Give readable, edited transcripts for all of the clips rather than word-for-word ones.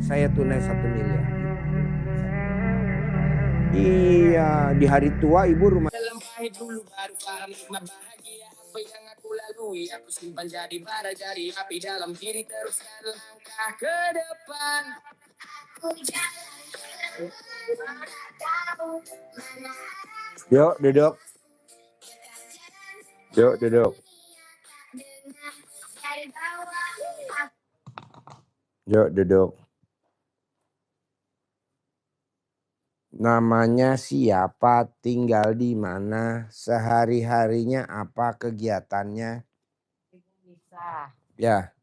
saya tunai 1 miliar. Iya, di hari tua ibu rumah. Dalam pahit dulu baru paham nikmat bahagia. Apa yang aku lalui, aku simpan jadi bara, jadi api dalam diri, teruskan langkah ke depan. Yuk duduk. Yuk duduk. Yuk duduk. Namanya siapa, tinggal di mana, sehari-harinya apa kegiatannya? Bisa. Ya.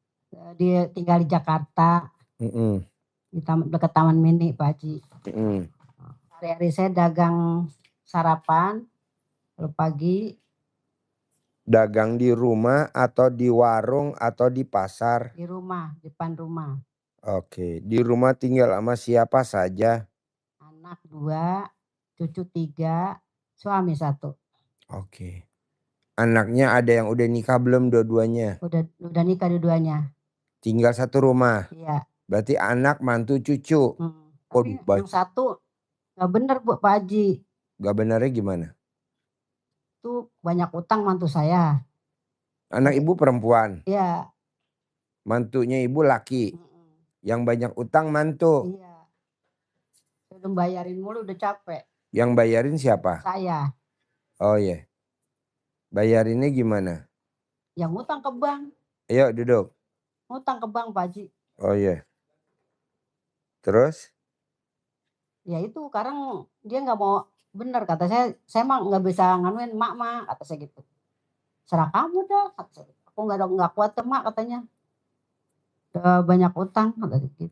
Dia tinggal di Jakarta, di dekat Taman Mini, Pak Haji. Hari-hari saya dagang sarapan, lalu pagi. Dagang di rumah atau di warung atau di pasar? Di rumah, depan rumah. Oke, di rumah tinggal sama siapa saja? Anak 2, cucu 3, suami 1. Oke. Anaknya ada yang udah nikah belum dua-duanya? Udah nikah dua-duanya. Tinggal satu rumah? Iya. Berarti anak, mantu, cucu? Tapi yang satu gak bener Pak Haji. Gak benarnya gimana? Itu banyak utang mantu saya. Anak ibu perempuan? Iya. Mantunya ibu laki? Yang banyak utang mantu? Iya. Saya udah bayarin mulu, udah capek. Yang bayarin siapa? Saya. Oh iya. Bayarinnya gimana? Yang utang ke bank. Ayo duduk. Utang ke bank Pak Haji. Oh iya. Terus? Ya itu sekarang dia nggak mau, bener kata saya mah nggak bisa nganuin mak kata saya gitu. Serah kamu dah kata saya. Aku nggak kuat tuh mak katanya. Udah banyak utang kata gitu.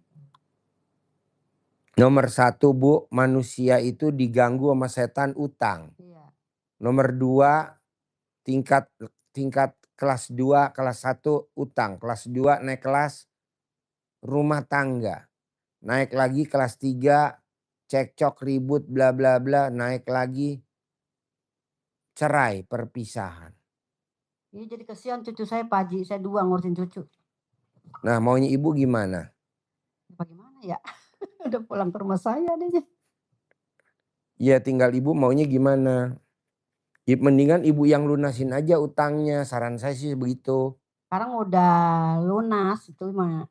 Nomor 1 Bu, manusia itu diganggu sama setan utang. Iya. Nomor 2, tingkat kelas 2, kelas 1 utang. Kelas 2 naik kelas rumah tangga. Naik lagi kelas 3 cekcok ribut bla bla bla, naik lagi cerai perpisahan. Iya jadi kasihan cucu saya Pak Haji, saya 2 ngurusin cucu. Nah maunya ibu gimana? Bagaimana ya? Udah pulang ke rumah saya deh. Ya tinggal ibu maunya gimana? Mendingan ibu yang lunasin aja utangnya, saran saya sih begitu. Sekarang udah lunas itu mah.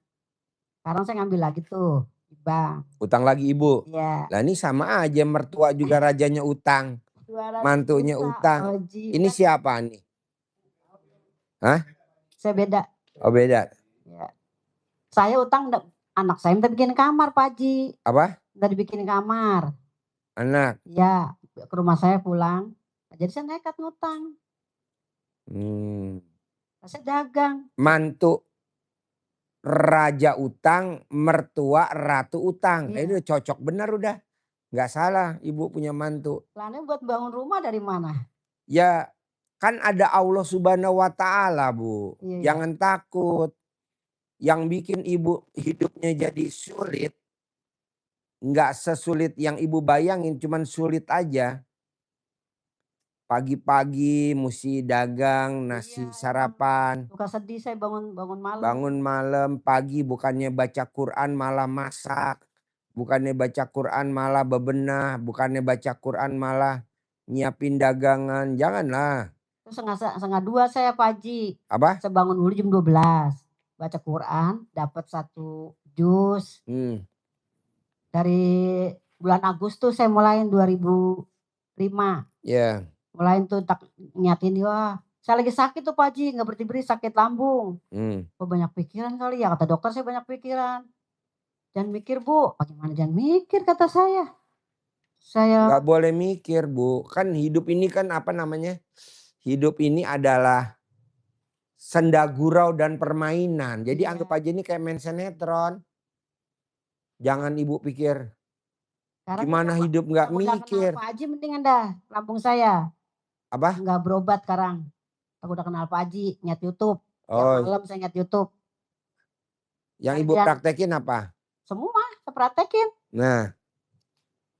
Sekarang saya ngambil lagi tuh di bank. Utang lagi ibu? Iya. Lah ini sama aja, mertua juga rajanya utang. Mantunya utang. Ini siapa nih? Hah? Saya beda. Oh beda. Ya. Saya utang anak saya minta bikin kamar Pak Haji. Apa? Minta dibikin kamar. Anak? Ya ke rumah saya pulang. Jadi saya nekat ngutang. Saya dagang. Mantu raja utang, mertua ratu utang. Iya. Itu cocok benar udah. Nggak salah ibu punya mantu. Plannya buat bangun rumah dari mana? Ya kan ada Allah Subhanahu wa Ta'ala Bu. Iya. Jangan takut. Yang bikin ibu hidupnya jadi sulit, nggak sesulit yang ibu bayangin, cuman sulit aja. Pagi-pagi mesti dagang nasi sarapan. Suka sedih saya bangun malam. Bangun malam, pagi bukannya baca Quran malah masak. Bukannya baca Quran malah bebenah. Bukannya baca Quran malah nyiapin dagangan. Janganlah. Terus setengah 2 saya Pak Haji. Apa? Saya bangun dulu jam 12. Baca Quran, dapat 1 jus. Dari bulan Agustus saya mulain 2005. Ya. Mulain tuh niatin, wah saya lagi sakit tuh Pak Haji, nggak berhenti sakit lambung. Oh, banyak pikiran kali ya, kata dokter saya banyak pikiran. Jangan mikir Bu, bagaimana jangan mikir kata saya. Gak boleh mikir Bu, kan hidup ini kan apa namanya? Hidup ini adalah senda gurau dan permainan. Jadi anggap aja ini kayak main sinetron. Jangan ibu pikir gimana hidup nggak mikir. Pak Haji mendingan dah lambung saya. Apa? Nggak berobat sekarang. Aku udah kenal Pak Haji, nyat YouTube. Tiap malam saya nyat YouTube. Yang ibu praktekin apa? Semua saya praktekin. Nah,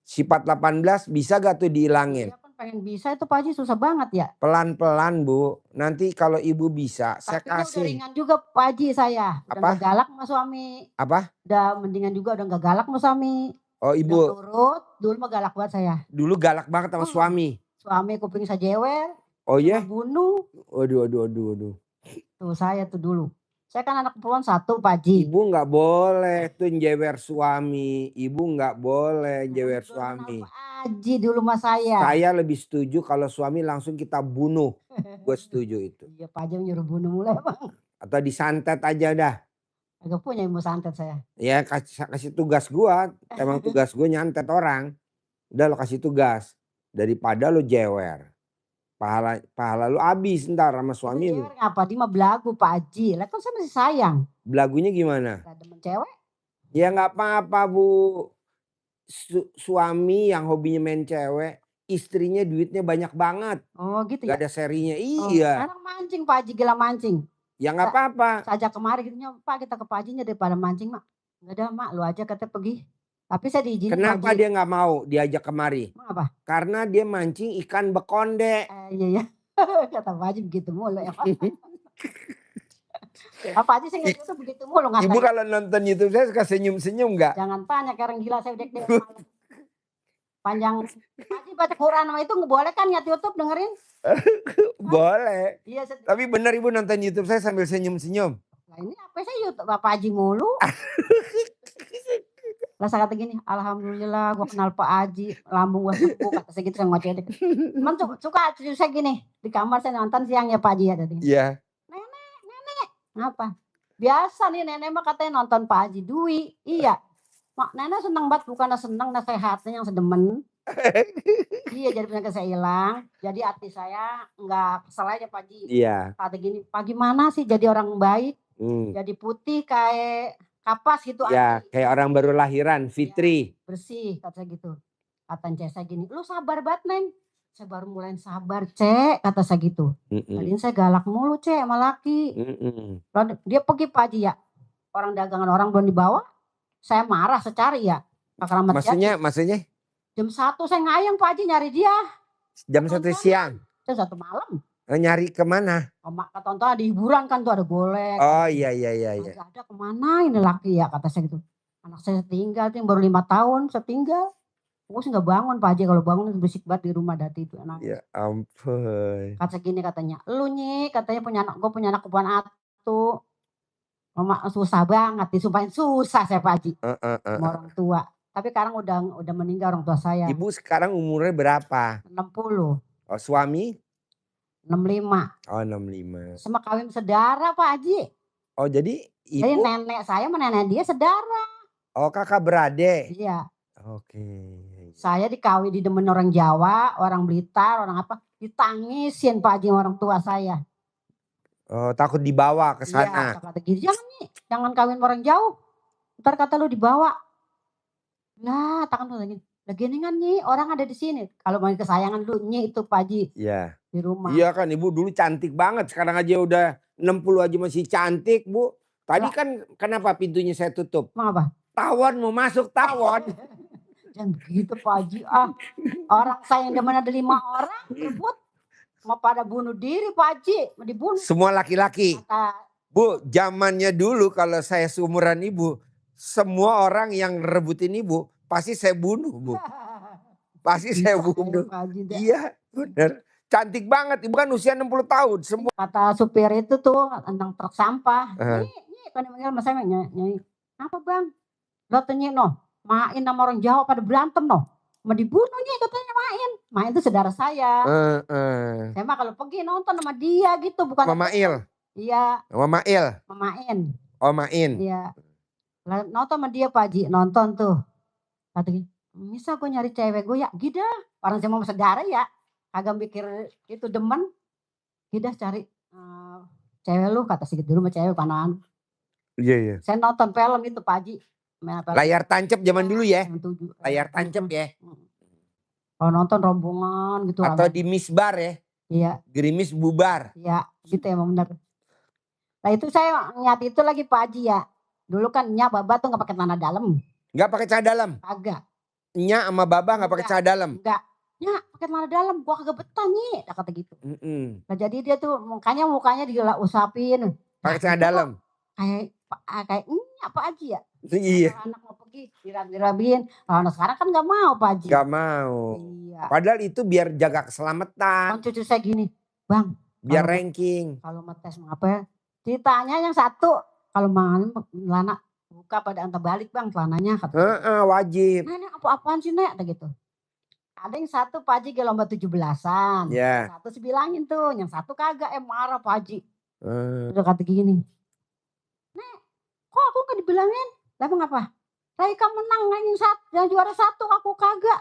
sifat 18 bisa gak tuh dihilangin? Iya kan pengen bisa itu Pak Haji susah banget ya. Pelan-pelan Bu, nanti kalau Ibu bisa saya Tapi udah kasih. ringan juga Pak Haji saya, udah Apa? nggak galak sama suami. Apa? Udah mendingan juga, udah nggak galak sama suami. Oh Udah Ibu nurut, dulu mah galak banget saya. dulu galak banget sama suami. Suami kuping saya jewer, Oh saya iya? bunuh. Waduh. Tuh saya tuh dulu. Saya kan anak perempuan 1 Pak Haji. Ibu nggak boleh tuh jewer suami. Ibu nggak boleh jewer Baru kenal suami. Pak Haji dulu mah saya. Saya lebih setuju kalau suami langsung kita bunuh. Gue setuju itu. Iya Pak Haji nyuruh bunuh mulai Bang. Atau disantet aja dah. Agak punya ilmu santet saya. Ya kasih tugas gua. Emang tugas gue nyantet orang. Udah lo kasih tugas. Daripada lo jewer. Pahala lu habis ntar sama suami lu. Jewer ngapa? Dia mah belagu Pak Haji. Lah kan saya masih sayang. Belagunya gimana? Gak demen cewek. Ya nggak apa-apa Bu. Suami yang hobinya main cewek. Istrinya duitnya banyak banget. Oh gitu Gak ya. ada serinya. Oh, Iya. sekarang mancing Pak Haji, gila mancing. Ya nggak apa-apa. Sajak kemarin gitu, Pak kita ke Pak Hajinya daripada mancing mak. Enggak ada mak, lu aja katanya pergi. Tapi saya diizinin Kenapa Pak Haji. dia nggak mau diajak kemari? Emang apa? Karena dia mancing ikan bekonde. Iya. Kata Pak Haji begitu mulu ya Pak. Pak Haji sih itu begitu mulu ngatain. Ibu kalau nonton YouTube saya suka senyum-senyum nggak? Jangan tanya kayak orang gila saya udah panjang. Pak Haji baca Quran sama itu boleh kan lihat YouTube dengerin? Boleh. Iya. Tapi benar Ibu nonton YouTube saya sambil senyum-senyum. Nah ini apa saya YouTube Bapak Haji mulu. Lah saya kata gini, alhamdulillah gua kenal Pak Haji, lambung gua sembuh kata saya gitu saya ngoceh. Cuman suka saya gini, di kamar saya nonton siang ya Pak Haji ya tadi. Iya. Nenek, ngapa? Biasa nih nenek mah katanya nonton Pak Haji Dwi. Iya. Mak nenek senang banget bukannya senang nasehatnya yang sedemen. Iya jadi penyakit saya hilang. Jadi hati saya enggak kesel aja Pak Haji. Iya. Kata gini, Pak gimana sih jadi orang baik? Jadi putih kayak kapas gitu. Ya kayak orang baru lahiran, Fitri. Ya, bersih kata saya gitu. Kata saya gini, lu sabar banget Neng. Saya baru mulai sabar Cek, kata saya gitu. Tadinya saya galak mulu Cek sama laki. Dia pergi Pak Haji ya. Orang dagangan orang belum dibawa. Saya marah secari ya. Maksudnya? Jam 1 saya ngayang Pak Haji nyari dia. Jam 1 siang? Jam 1 malam. Nyari kemana? Tonton ada hiburan kan tuh ada golek. Oh iya. Gak ada kemana ini laki ya kata saya gitu. Anak saya tinggal tuh yang baru 5 tahun saya tinggal. Aku sih gak bangun Pak Haji, kalau bangun berisik banget di rumah dati itu anak. Ya ampun. Kata gini katanya, lu Nyi katanya gue punya anak kepuan atu. Mama susah banget, disumpahin susah saya Pak Haji. Sama orang tua. Tapi sekarang udah meninggal orang tua saya. Ibu sekarang umurnya berapa? 60. Oh suami? 65. Oh 65. Sama kawin saudara Pak Haji. Oh jadi ibu? Jadi nenek saya sama nenek dia saudara. Oh kakak beradik? Iya. Oke. Saya dikawin di demen orang Jawa, orang Blitar, orang apa. Ditangisin Pak Haji orang tua saya. Oh takut dibawa ke sana? Iya kata gitu, jangan kawin orang jauh. Ntar kata lu dibawa. Lah takkan lu lagi. Lagi ini kan Nyi orang ada di sini. Kalau mau kesayangan lu Nyi itu Pak Haji. Iya. Di rumah. Iya kan ibu dulu cantik banget. Sekarang aja udah 60 aja masih cantik Bu. Tadi kan kenapa pintunya saya tutup? Emang apa? Tawon mau masuk tawon. Jangan begitu Pak Haji. Orang saya yang demen ada 5 orang rebut. Mau pada bunuh diri Pak Haji. Mau dibunuh. Semua laki-laki. Bu zamannya dulu kalau saya seumuran ibu. Semua orang yang rebutin ibu. Pasti saya bunuh Bu. Pasti saya bunuh. Iya bener. Cantik banget. Ibu kan usia 60 tahun. Semua. Kata supir itu tuh tentang truk sampah. Nyi kan manggil mas saya Nyi. Apa bang? Lo tanya no. Main sama orang Jawa pada berantem no. Mau dibunuh Nyi katanya main. Main itu saudara saya. Saya mah kalau pergi nonton sama dia gitu. Bukan Mama Il? Iya. Mama Il? Mama In. Oh Main? Iya. Nonton sama dia Pak Haji. Nonton tuh. Katanya. Bisa gue nyari cewek gue ya. Gida. Orang saya mau saudara ya. Agak mikir itu demen. Gida cari cewek lu. Kata sedikit dulu sama cewek panaan. Iya. Saya nonton film itu Pak Haji. Layar tancap zaman dulu ya? Layar tancap ya? Kalau nonton rombongan gitu. Atau di misbar ya? Iya. Gerimis bubar. Iya gitu emang benar. Nah itu saya nyat itu lagi Pak Haji ya. Dulu kan Nya Baba tuh gak pakai celana dalam. Gak pakai celana dalam? Kagak. Nya sama Baba gak pakai celana dalam? Enggak. "Nya pakai celana dalam, gua kagak betah Nyi," kata gitu. Mhm. Nah jadi dia tuh mukanya diusapin. Pakai Nah celana itu kok dalam? kayak ini apa Aji ya? Iya, Kalau anak mau pergi dirab-dirabin, kalau anak sekarang kan nggak mau Pak Haji. nggak mau. Iya, Padahal itu biar jaga kan keselamatan, cucu saya gini, "Bang, biar ranking. kalau ngetes mau apa, ditanya yang satu, kalau malam celana buka pada terbalik Bang celananya," kata gitu. Heeh, wajib. "Nenek apa-apaan sih Nek?" Kata gitu. Ada yang satu Pak Haji ke lomba 17-an, yang Ya. satu bilangin tuh, yang satu kagak, marah Pak Haji. Eee, Udah kata gini, "Nek, kok aku nggak dibilangin?" "Lah emang apa?" "Raika menang yang juara satu, aku kagak."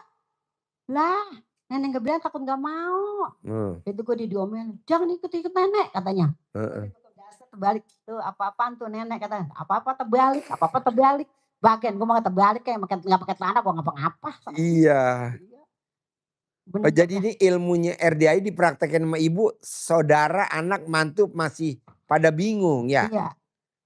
"Lah, nenek nggak bilang takut nggak mau." mmm, Itu gue diomelin, "Jangan ikut-ikut nenek," katanya. heeh. Dasar terbalik, tuh apa-apaan tuh nenek katanya, apa-apa terbalik. Bagian gue mah terbalik kayak nggak pakai celana gua ngapa-ngapa. Iya. Iya, Oh bener jadi dah. ini ilmunya RDI dipraktekin sama ibu, saudara, anak, mantu masih pada bingung ya? Iya.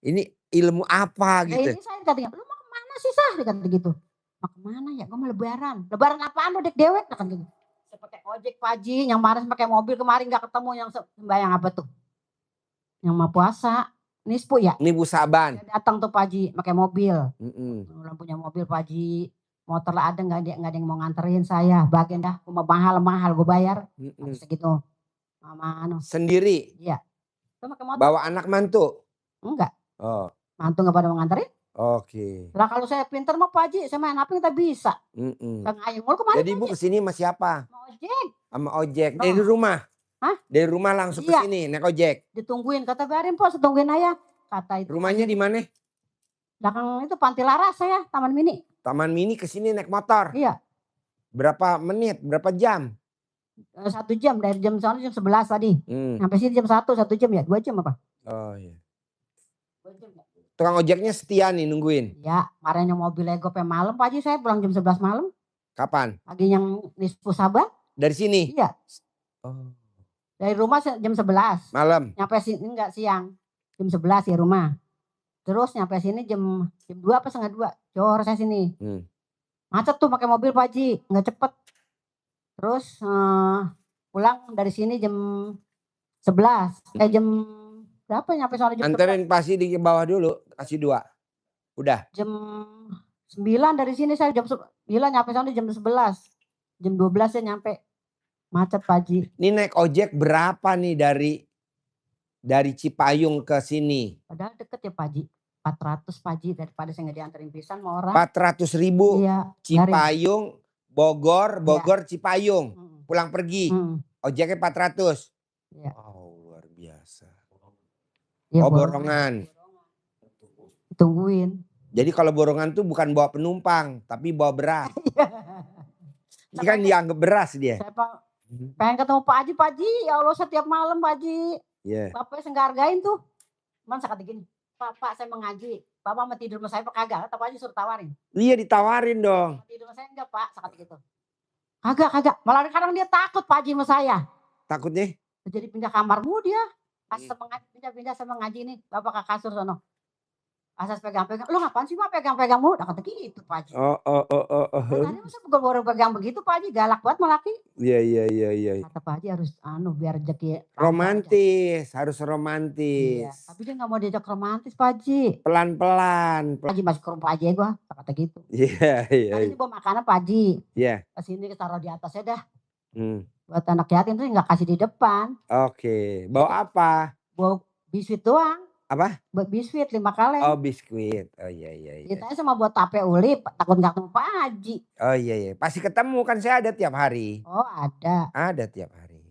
Ini ilmu apa Lah gitu? ini saya katanya, "Lu mau kemana sih Sah?" Dia kata gitu. "Mau kemana ya? Gue mau lebaran." "Lebaran apaan lu dek dewek?" Kata gitu. Saya pakai ojek Pak Haji, yang marah pakai mobil kemarin nggak ketemu yang sembahyang apa tuh? Yang mau puasa, Nisfu ya? Ini Bu Saban. Dia datang tuh Pak Haji pakai mobil. Mhm, Orang punya mobil Pak Haji, motor lah ada nggak ada yang mau nganterin saya, bagian dah rumah mahal-mahal gue bayar, mhm. habis segitu sama anu Sendiri? iya, itu pakai motor. Bawa anak mantu? Enggak, Oh, mantu nggak pada mau nganterin. oke. Lah kalau saya pinter mah Pak Haji, saya main HP kita bisa. Mhm. Kang Ayeng mulu kemarin Jadi Pak Ibu Haji, kesini sama siapa? mau ojek. Sama ojek? Dari Heeh. rumah? Hah? Dari rumah langsung ke Iya, sini naik ojek? ditungguin, kata biarin Po, setungguin aja. Kata itu Rumahnya Ayeng, di mana? belakang itu Panti Laras saya, Taman Mini. Taman Mini ke sini naik motor? Iya, Berapa menit? Berapa jam? 1 jam dari jam 11 tadi. Mmm, Sampai sini jam 1 jam ya, 2 jam apa? oh iya. 2 jam ya? Tukang ojeknya setia nih nungguin? Iya, kemarin yang mobil Lego sampai malam Pak Haji, saya pulang jam 11 malam. Kapan? Pagi yang Nisfu Sabang. Dari sini? Iya, Oh. dari rumah jam 11. Malam? Nyampe sini enggak siang. Jam 11 ya rumah. Terus nyampe sini jam 2 apa setengah 2. Johor saya sini. Mmm. Macet tuh pakai mobil Pak Haji, enggak cepet. Terus pulang dari sini jam 11. Jam berapa nyampe sono jam 11? Anterin pasti di bawah dulu, kasih 2. Udah? Jam 9 dari sini saya jam 9 nyampe sono jam 11. Jam 12 saya nyampe. Macet Pak Haji. Ini naik ojek berapa nih dari Cipayung ke sini? Padahal deket ya Pak Haji. 400 Pak Haji, daripada saya nggak dianterin pisan sama orang. 400.000 Iya, Cipayung, Bogor, Iya. Cipayung, Mhm, pulang pergi. mhm, Ojeknya 400. iya. Oh, luar biasa. Iya, Oh, borongan. Tungguin. Jadi kalau borongan tuh bukan bawa penumpang, tapi bawa beras. Ini kan Saya dianggap beras dia. pengen ketemu Pak Haji, ya Allah setiap malam Pak Haji. Iya. Bapaknya saya nggak hargain tuh. Cuman saya kata gini, "Pak, saya mau ngaji. Bapak mau tidur sama saya apa kagak?" Kata Pak Haji suruh tawarin. Iya ditawarin dong. "Mau tidur sama saya enggak Pak?" Saya kata gitu. "Kagak. Malah kadang dia takut Pak Haji sama saya." Takutnya? Jadi pindah kamarmu dia. Pas pindah-pindah sama ngaji nih, Bapak ke kasur sono. Asas pegang-pegang, "Lu ngapain sih Pak pegang-pegang mulu?" Nah kata gitu Pak Haji. Oh oh oh oh oh. Tadi masa baru pegang begitu Pak Haji, galak banget sama laki. Iya iya iya iya. Kata Pak Haji harus biar rezeki lancar aja. Romantis, harus Iya, romantis. tapi dia nggak mau diajak romantis Pak Haji. Pelan-pelan. Pak Haji masih ke rumah aja gua, kata gitu. Iya iya. Tadi ini bawa makanan Pak Haji. Iya. Kesini taruh di atasnya dah. Hmm. Buat anak yatim tuh nggak kasih di depan. Oke. Bawa apa? Bawa biskuit doang. Apa? Buat biskuit 5 kaleng. Oh biskuit. Oh iya iya iya. Ditanya sama buat tape uli, takut nggak ketemu Pak Haji. Oh iya iya. Pasti ketemu kan saya ada tiap hari. Oh ada. Ada tiap hari.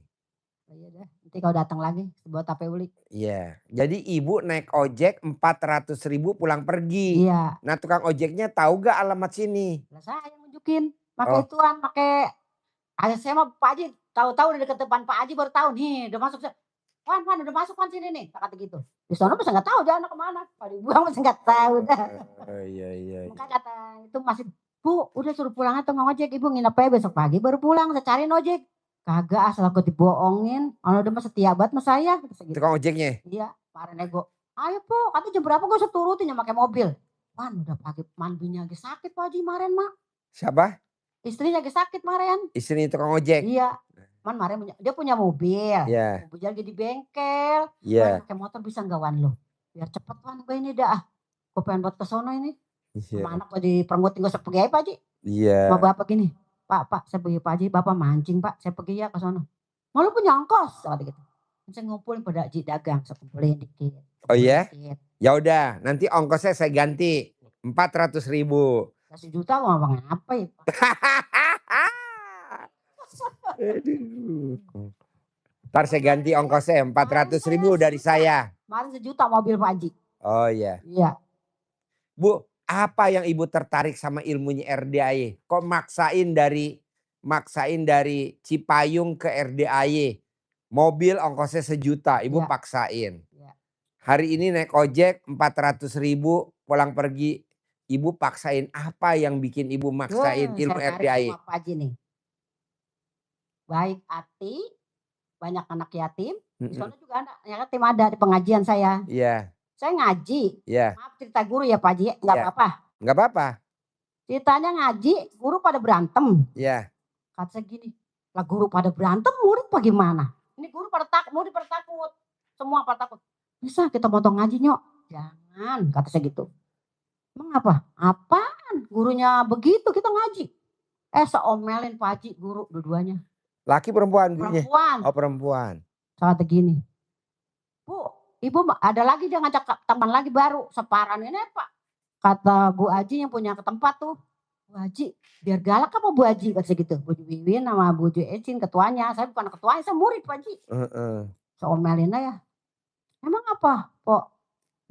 Oh, iya dah. Nanti kalau datang lagi buat tape uli. Iya. Jadi ibu naik ojek 400.000 pulang pergi. Iya. Nah tukang ojeknya tahu gak alamat sini? Lah saya yang nunjukin. Pakai Oh. ituan, pakai. Saya mah Pak Haji tahu-tahu udah deket depan Pak Haji baru tahu nih udah masuk. Wan udah masuk Wan sini nih, kata gitu. Di sana masa nggak tahu jalan kemana. Kalau dibuang masa nggak tahu dah. Oh iya iya. Makanya kata itu masih, "Bu, udah suruh pulang atau ngojek Ibu nginep aja besok pagi baru pulang, saya cariin ojek." "Kagak asal aku dibohongin, orang udah mah setia banget sama saya." Kata gitu. Tukang ojeknya? Iya, kemarin nego. "Ayo Po, katanya jam berapa gue usah turutin yang pakai mobil." "Wan udah pagi mandinya lagi sakit Pak Haji kemarin Mak." Siapa? Istrinya lagi sakit kemarin. Istri tukang ojek? Iya. Kemarin dia punya mobil. Iya. Mobilnya lagi di bengkel. Iya. Pakai motor bisa nggak Wan lo? Biar cepet Wan gue ini dah. Gue pengen buat ke sono ini. Sama Iya. anak gue diperengutin gue pergi aja Pak Haji. Iya. Sama bapak gini. Pak saya pergi Pak Haji. Bapak mancing Pak. Saya pergi ya ke sono. Malu punya ongkos. Kata gitu. Saya ngumpulin pada Haji dagang. Saya kumpulin dikit. Oh iya? Ya udah, nanti ongkosnya saya ganti 400.000. Kasih juta mau apa ya? Ntar saya ganti ongkosnya 400.000 dari saya. Kemarin 1 juta mobil Pak Haji. Oh iya. Iya. Bu, apa yang ibu tertarik sama ilmunya RDAY? Kok maksain dari Cipayung ke RDAY? Mobil ongkosnya 1 juta, ibu paksain. Hari ini naik ojek 400.000 pulang pergi. Ibu paksain, apa yang bikin ibu maksain ilmu RDAY? Saya Pak Haji nih. Baik hati, banyak anak yatim. Di sana juga anak yatim ada di pengajian saya. Iya. Saya ngaji. Iya. Maaf cerita guru ya Pak Haji, nggak apa-apa. Nggak apa-apa. Ceritanya ngaji, guru pada berantem. Iya. Kata saya gini, lah guru pada berantem, murid bagaimana? Ini guru pada takut, murid pada takut. Semua pada takut. Bisa kita motong ngaji Nyok? Jangan, kata saya gitu. Emang apa? Apaan? Gurunya begitu kita ngaji. Seomelin Pak Haji guru dua-duanya. Laki perempuan gurunya? Perempuan. Oh perempuan. Saya kata gini. Bu, ibu ada lagi dia ngajak teman lagi baru. Separan ini Pak. Kata Bu Haji yang punya ke tempat tuh. Bu Haji, biar galak apa Bu Haji? Kata saya gitu. Bu Wiwin sama Bu Ecin ketuanya. Saya bukan ketuanya, saya murid Pak Haji. Seomelin aja. Emang apa, Pok?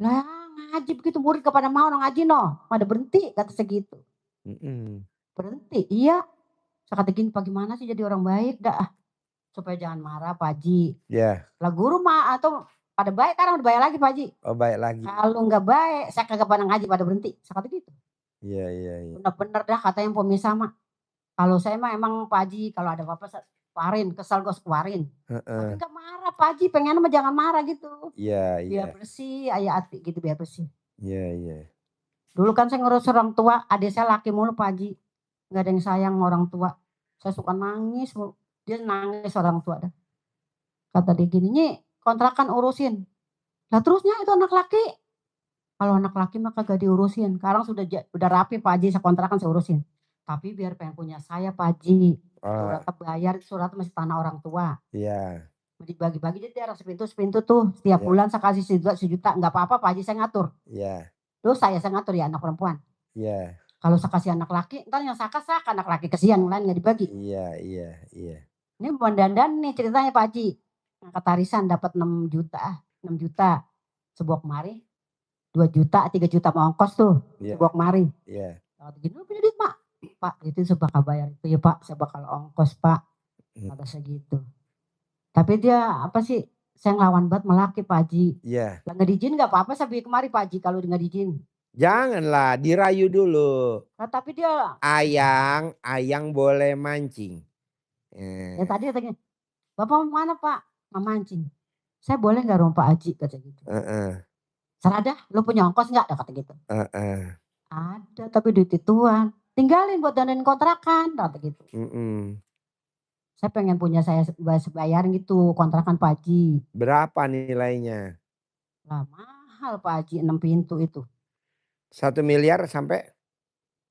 Lah ngaji begitu murid kepada mau ngaji no. Pada berhenti kata segitu. Berhenti, iya. Saya kata gini, bagaimana sih jadi orang baik dah. Supaya jangan marah Pak Haji. Iya. Lah guru mah atau pada baik sekarang udah baik lagi Pak Haji. Oh baik lagi. Kalau nggak baik, saya kagak pada ngaji pada berhenti. Saya kata gitu. Iya. Bener-bener dah kata yang pemisah mah. Kalau saya mah emang Pak Haji kalau ada apa-apa keluarin, kesal gue keluarin. Tapi gak marah Pak Haji, pengen mah jangan marah gitu. Iya. Biar bersih, ayah hati gitu biar bersih. Iya. Dulu kan saya ngurus orang tua, adik saya laki mulu Pak Haji. Gak ada yang sayang orang tua. Saya suka nangis mulu. Dia nangis orang tua dah. Kata dia gini, Nyi kontrakan urusin. Lah terusnya itu anak laki. Kalau anak laki mah kagak diurusin. Sekarang udah rapi Pak Haji, saya kontrakan saya urusin. Tapi biar pengen punya saya Pak Haji. Surat bayar, surat masih tanah orang tua. Iya. Dibagi-bagi jadi daerah sepintu tuh. Setiap bulan saya kasih 1 juta. Enggak apa-apa Pak Haji saya ngatur. Iya. Terus saya ngatur ya anak perempuan. Iya. Kalau saya kasih anak laki, ntar yang saya kasih anak laki kesian, lain nggak dibagi. Iya. Ini mendandan nih ceritanya Pak Haji. Angkat arisan dapat 6 juta. 6 juta. Sebuah kemari. 2 juta, 3 juta mau ongkos tuh. Sebuah kemari. Iya. Kalau begini lu punya duit Pak. Pak itu saya bakal bayar itu ya Pak. Saya bakal ongkos Pak. Kata saya gitu. Tapi dia apa sih? Saya ngelawan banget melaki Pak Haji. Iya. Lah nggak diizin nggak apa-apa saya pergi kemari Pak Haji kalau nggak diizin. Janganlah, dirayu dulu. Nah, tapi dia. Ayang boleh mancing. Ya tadi katanya, Bapak mana Pak? Mau mancing. Saya boleh nggak rumah Pak Haji kata gitu. Serah dah, lu punya ongkos nggak? Kata gitu. Ada tapi duit ituan. Tinggalin buat dandanin kontrakan kata gitu. Saya pengen punya saya sebayar gitu kontrakan Pak Haji. Berapa nilainya? Lah mahal Pak Haji 6 pintu itu. 1 miliar sampai?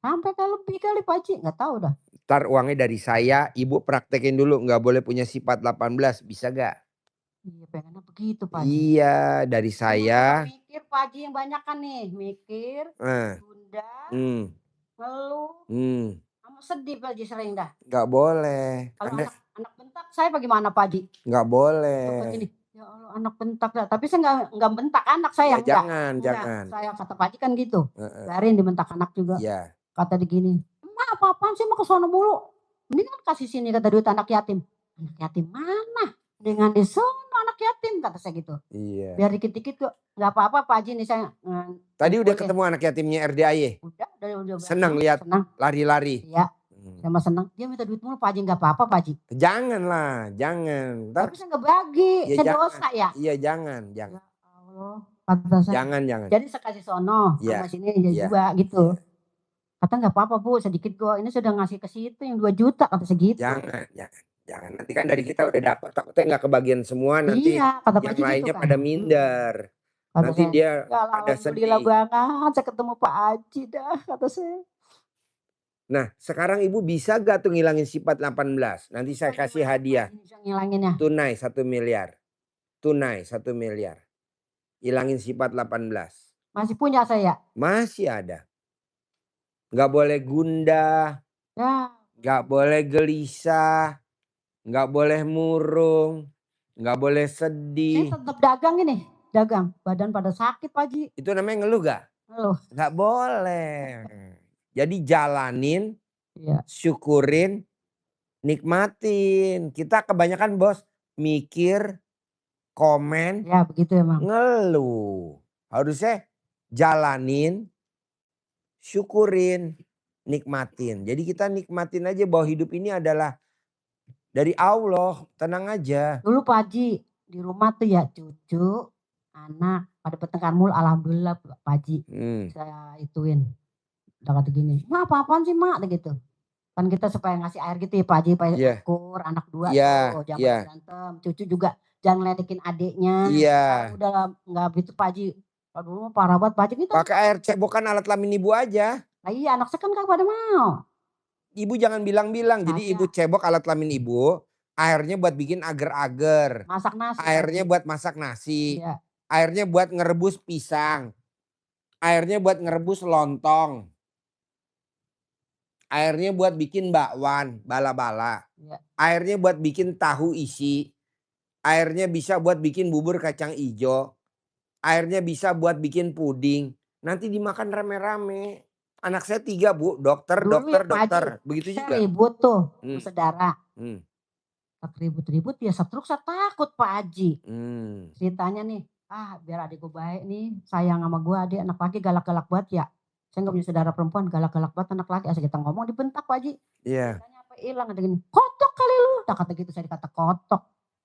Sampai lebih kali Pak Haji, nggak tahu dah. Ntar uangnya dari saya, ibu praktekin dulu, nggak boleh punya sifat 18, bisa gak? Iya pengennya begitu Pak Haji. Iya dari saya. Mikir Pak Haji yang banyak kan nih, mikir, tunda, ngeluh, kamu sedih Pak Haji sering dah. Nggak boleh. Kalau anak bentak saya bagaimana Pak Haji? Nggak boleh. Ya Allah anak bentak dah, tapi saya nggak bentak anak saya. Ya, jangan. Saya kata Pak Haji kan gitu, biarin dibentak anak juga. Iya. Kata dia gini, emak apa-apaan sih mau ke sono mulu? Mendingan kasih sini kata duit anak yatim. Anak yatim mana? Dengan di sono anak yatim kata saya gitu. Iya. Biar dikit-dikit kok nggak apa-apa Pak Haji nih saya. Tadi udah ketemu anak yatimnya RDAY? Udah. Senang lihat lari-lari? Iya. Sama senang. Dia minta duit mulu Pak Haji nggak apa-apa Pak Haji. Janganlah, jangan. Tapi saya nggak bagi, ya, saya dosa ya. Iya jangan. Ya Allah. Kata saya. Jangan. Jadi saya kasih sono sama sini juga gitu. Kata nggak apa-apa Bu, sedikit kok. Ini sudah ngasih ke situ yang 2 juta kata segitu. Jangan. Nanti kan dari kita udah dapat, takutnya nggak kebagian semua nanti Iya, kata Pak yang Haji gitu lainnya kan. pada minder. Kata Nanti saya, dia ya pada alhamdulillah sedih. banget saya ketemu Pak Haji dah kata saya. Nah, sekarang Ibu bisa gak tuh ngilangin sifat 18? Nanti saya kasih hadiah. Bisa ngilanginnya. Tunai 1 miliar. Tunai 1 miliar. Hilangin sifat 18. Masih punya saya. Masih ada. Nggak boleh gundah, Ya, nggak boleh gelisah, nggak boleh murung, nggak boleh saya sedih. tetap dagang ini, dagang. Badan pada sakit Pak Haji. Itu namanya ngeluh gak? Ngeluh. Nggak boleh. Jadi jalanin, Iya. syukurin, nikmatin. Kita kebanyakan bos mikir, komen, Ya begitu emang. ngeluh. Harusnya jalanin, syukurin, nikmatin. Jadi kita nikmatin aja bahwa hidup ini adalah dari Allah. Tenang aja. Dulu Pak Haji di rumah tuh ya cucu, anak pada bertengkar mulu. Alhamdulillah Pak Haji. Saya ituin. Udah kata gini, "Mak apa-apaan sih Mak?" gitu. Kan kita supaya ngasih air gitu ya Pak Haji, supaya akur, anak 2 tuh jangan pada berantem. Cucu juga jangan ngeledekin adiknya. Sekarang udah nggak begitu Pak Haji. Kalau dulu mah parah banget Pak Haji gitu. Pakai air cebokan alat kelamin ibu aja. Nah iya anak saya kan kagak pada mau. Ibu jangan bilang-bilang. Jadi ibu cebok alat kelamin ibu. Airnya buat bikin agar-agar. Masak nasi. Airnya buat masak nasi. Iya. Airnya buat ngerebus pisang. Airnya buat ngerebus lontong. Airnya buat bikin bakwan, bala-bala. Iya. Airnya buat bikin tahu isi. Airnya bisa buat bikin bubur kacang ijo. Airnya bisa buat bikin puding. Nanti dimakan rame-rame. Anak saya 3 Bu, dokter. Begitu saya juga. ribut tuh, saudara. Ribut-ribut ya setruk saya takut Pak Haji. Ceritanya nih, biar adik gue baik nih, sayang sama gue, adik anak laki galak-galak banget ya. Saya gak punya saudara perempuan, galak-galak banget anak laki. Asal kita ngomong dibentak Pak Haji. Iya. Ceritanya apa hilang, ada gini, kotok kali lu. Udah kata gitu saya dikata kotok.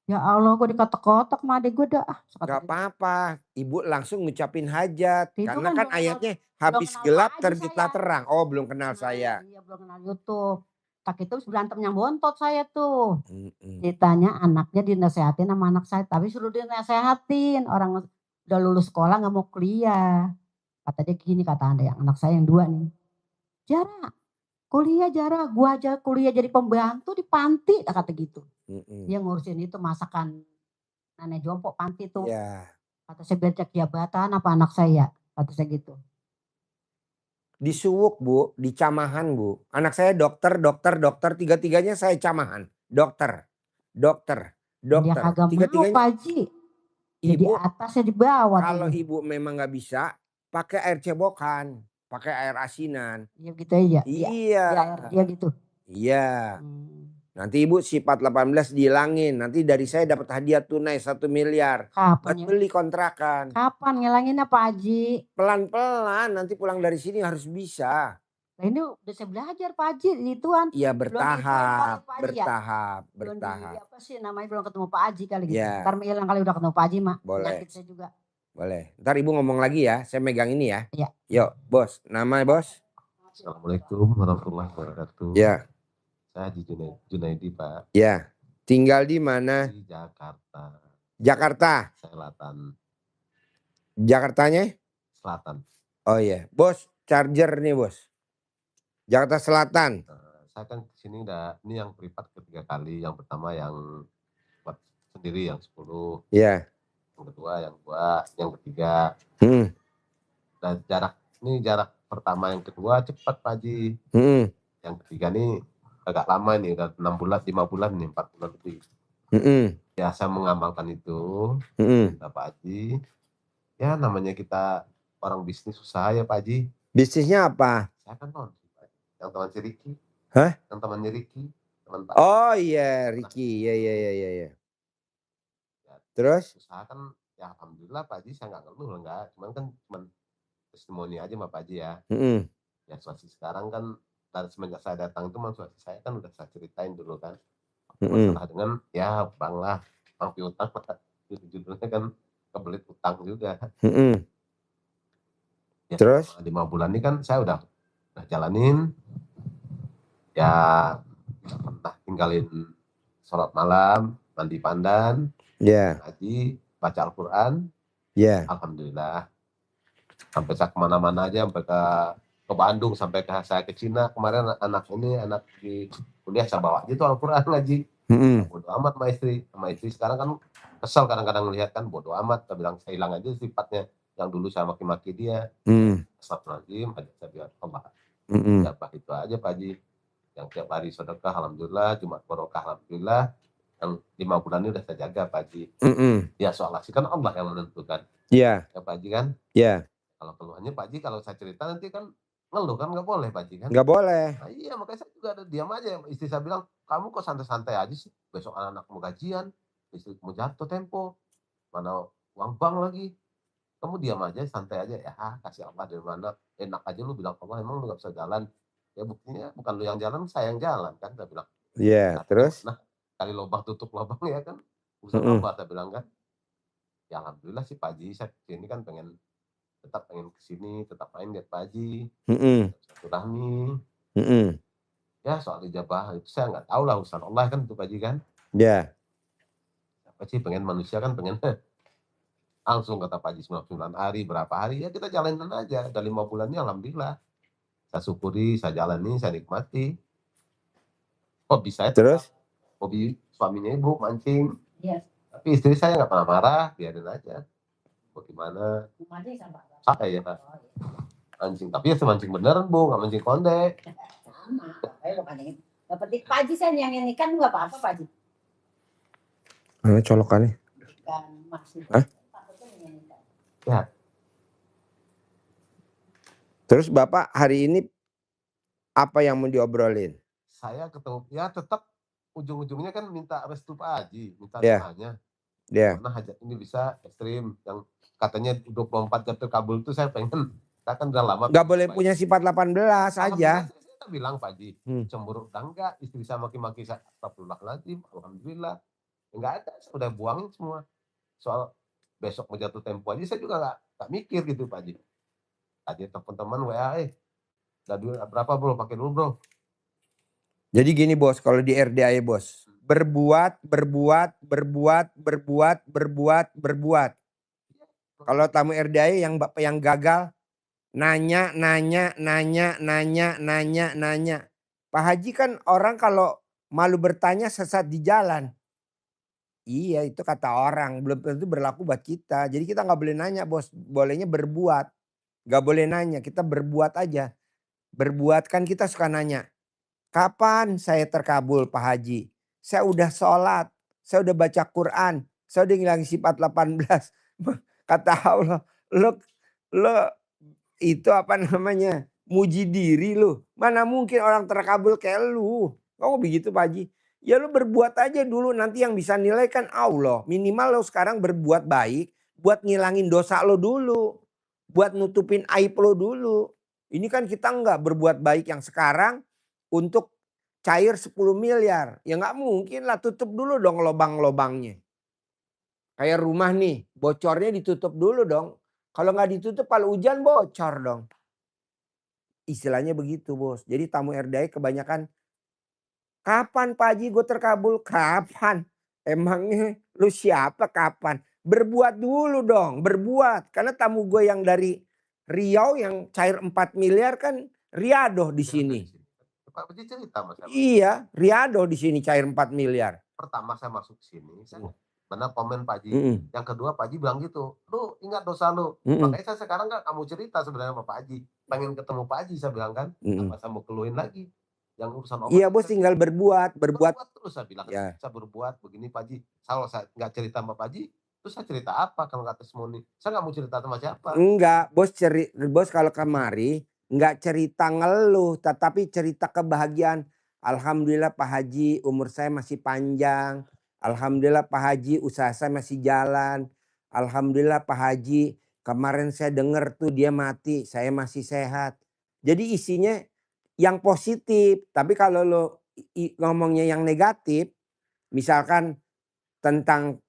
Ya Allah gue dikata kotok sama adik gue dah. Gak apa-apa, ibu langsung ngucapin hajat. Itu Karena kan kan ayatnya habis gelap terbitlah terang. Oh belum kenal saya. Iya belum kenal YouTube. Tak itu berantem yang bontot saya tuh. Ceritanya anaknya dinasehatin sama anak saya. Tapi suruh dinasehatin. Orang udah lulus sekolah gak mau kuliah. Kata dia gini, kata anda yang anak saya yang 2 nih. Jara, kuliah Jara. Gua aja kuliah jadi pembantu di panti. Kata gitu. Dia ngurusin itu masakan nenek jompo panti tuh. Kata saya biar cek jabatan apa anak saya. Kata saya gitu. Di Suwuk Bu, di Camahan Bu. Anak saya dokter. Tiga-tiganya saya Camahan. Dokter. Dia kagak mau Pak Haji. Jadi atasnya di bawah. Kalau ibu memang gak bisa, pakai air cebokan. Pakai air asinan. Iya gitu aja. Iya. Dia gitu. Iya. Nanti ibu sifat 18 dihilangin. Nanti dari saya dapat hadiah tunai 1 miliar. Buat beli kontrakan. Kapan ngilanginnya Pak Haji? Pelan-pelan, nanti pulang dari sini harus bisa. Nah ini udah saya belajar Pak Haji ituan. Iya bertahap. Belum apa sih namanya, belum ketemu Pak Haji kali gitu. Ya. Ntar hilang kali udah ketemu Pak Haji Mak. Boleh. Penyakit saya juga. Boleh. Ntar ibu ngomong lagi ya, saya megang ini ya. Iya. Yuk bos, nama bos? Assalamualaikum warahmatullahi wabarakatuh. Ya. Saya Haji Junaidi Pak. Ya. Tinggal di mana? Di Jakarta. Jakarta. Selatan. Jakartanya? Selatan. Oh iya, bos charger nih bos. Jakarta Selatan. Saya kan kesini ini yang privat ketiga kali. Yang pertama yang buat sendiri yang 10. Iya. Yang kedua yang 2, yang ketiga. Dan jarak pertama yang kedua cepat Pak Haji. Yang ketiga nih agak lama nih, udah 6 bulan, 5 bulan nih, 4 bulan lebih. Ya saya mengamalkan itu. Pak Haji. Ya namanya kita orang bisnis usaha ya Pak Haji. Bisnisnya apa? Saya kan yang teman si Ricky. Hah? Yang temannya Ricky. Teman Pak. Oh iya Ricky, iya. Terus? Usaha kan ya alhamdulillah Pak Haji saya nggak ngeluh enggak. Cuman testimoni aja sama Pak Haji ya. Ya situasi sekarang kan dari semenjak saya datang itu situasi saya kan udah saya ceritain dulu kan. Masalah dengan ya bang piutang judulnya kan kebelit utang juga. Ya, terus 5 bulan ini kan saya udah Nah, jalanin. Ya pernah tinggalin sholat malam, mandi pandan, ngaji, baca Al-Quran. Alhamdulillah. Sampai saya kemana-mana aja, sampai ke Bandung, sampai saya ke Cina. Kemarin anak di kuliah saya bawa aja tuh Al-Quran ngaji. Bodo amat sama istri sekarang kan kesel kadang-kadang melihat kan, bodo amat. Saya bilang saya hilang aja sifatnya. Yang dulu saya maki-maki dia. Astagfirullahaladzim, saya bilang Allah. Jabah itu aja Pak Haji. Yang tiap hari sedekah alhamdulillah, Jumat barokah alhamdulillah. Yang 5 bulan ini udah saya jaga Pak Haji. Ya soal aksi kan Allah yang menentukan. Ya Pak Haji kan. Kalau keluhannya Pak Haji, kalau saya cerita nanti kan ngeluh kan, nggak boleh Pak Haji kan. Nggak boleh. Nah, iya makanya saya juga ada diam aja. Istri saya bilang, kamu kok santai-santai aja sih, besok anak-anakmu gajian, istrimu jatuh tempo, mana uang bank lagi. Kamu diam aja, santai aja ya, kasih Allah dari mana, enak aja lu bilang Allah, emang lu nggak bisa jalan. Ya buktinya bukan lu yang jalan, saya yang jalan kan, saya bilang. Iya, terus? Nah, kali lubang tutup lubang ya kan, urusan Allah, saya bilang kan. Ya alhamdulillah sih Pak Haji, saya ini kan tetap pengen kesini, tetap main lihat Pak Haji, silaturahmi. Ya soal ijabah itu saya nggak tahu lah, urusan Allah kan itu Pak Haji kan. Apa sih pengen manusia kan pengen langsung kata Pak Haji 99 hari, berapa hari, ya kita jalanin aja. Udah 5 bulannya alhamdulillah. Saya syukuri, saya jalani, saya nikmati. Hobi saya terus? Hobi suaminya Ibu mancing. Iya. Tapi istri saya nggak pernah marah, biarin aja. Bagaimana? Saya ya mancing, tapi ya semancing beneran Bu, nggak mancing konde. Sama, dapat Pak Haji saya yang ini kan nggak apa-apa Pak Haji. Mana colokannya? Hah? Ya. Terus Bapak hari ini apa yang mau diobrolin? Saya ketemu, ya tetap ujung-ujungnya kan minta restu Pak Haji, minta doanya. Karena hajat ini bisa ekstrim, yang katanya 24 jam terkabul itu saya pengen, saya kan udah lama. Gak boleh punya sifat 18 aja. Saya bilang Pak Haji, cemburu udah enggak, istri saya maki-maki saya, astagfirullahaladzim, alhamdulillah. Enggak ada, saya udah buangin semua. Soal besok mau jatuh tempo aja saya juga gak mikir gitu Pak Haji. Tadi teman-teman WA, berapa bro, pakai dulu bro. Jadi gini bos, kalau di RDA bos, berbuat. Kalau tamu RDA yang gagal, nanya. Pak Haji kan orang kalau malu bertanya sesat di jalan. Iya itu kata orang, belum tentu berlaku buat kita. Jadi kita nggak boleh nanya bos, bolehnya berbuat. Nggak boleh nanya, kita berbuat aja. Berbuat kan kita suka nanya. Kapan saya terkabul Pak Haji? Saya udah sholat, saya udah baca Quran, saya udah ngilangin sifat 18. Kata Allah, lo itu apa namanya, muji diri lo. Mana mungkin orang terkabul kayak lu. Kamu begitu Pak Haji? Ya lu berbuat aja dulu, nanti yang bisa nilai kan Allah. Minimal lo sekarang berbuat baik, buat ngilangin dosa lo dulu. Buat nutupin aib lo dulu. Ini kan kita enggak berbuat baik yang sekarang untuk cair 10 miliar. Ya nggak mungkin lah, tutup dulu dong lobang-lobangnya. Kayak rumah nih, bocornya ditutup dulu dong. Kalau nggak ditutup, kalau hujan bocor dong. Istilahnya begitu bos. Jadi tamu RDA kebanyakan, kapan Pak Haji gue terkabul? Kapan? Emangnya lu siapa kapan? Berbuat dulu dong, berbuat. Karena tamu gue yang dari Riau yang cair 4 miliar kan Riado di sini. Pak Haji cerita Mas. Iya, Riado di sini cair 4 miliar. Pertama saya masuk sini, benar komen Pak Haji. Yang kedua Pak Haji bilang gitu, lu ingat dosa lu. Makanya saya sekarang gak kamu cerita sebenarnya sama Pak Haji. Pengen ketemu Pak Haji saya bilang kan. Apa saya mau keluhin lagi. Yang urusan obat. Iya bos tinggal berbuat. Terus saya bilang, saya berbuat begini Pak Haji. Kalau saya gak cerita sama Pak Haji, terus saya cerita apa kalau gak testimoni. Saya gak mau cerita sama siapa. Enggak, bos kalau kemari nggak cerita ngeluh, tetapi cerita kebahagiaan. Alhamdulillah Pak Haji umur saya masih panjang. Alhamdulillah Pak Haji usaha saya masih jalan. Alhamdulillah Pak Haji kemarin saya dengar tuh dia mati, saya masih sehat. Jadi isinya yang positif. Tapi kalau lo ngomongnya yang negatif, misalkan tentang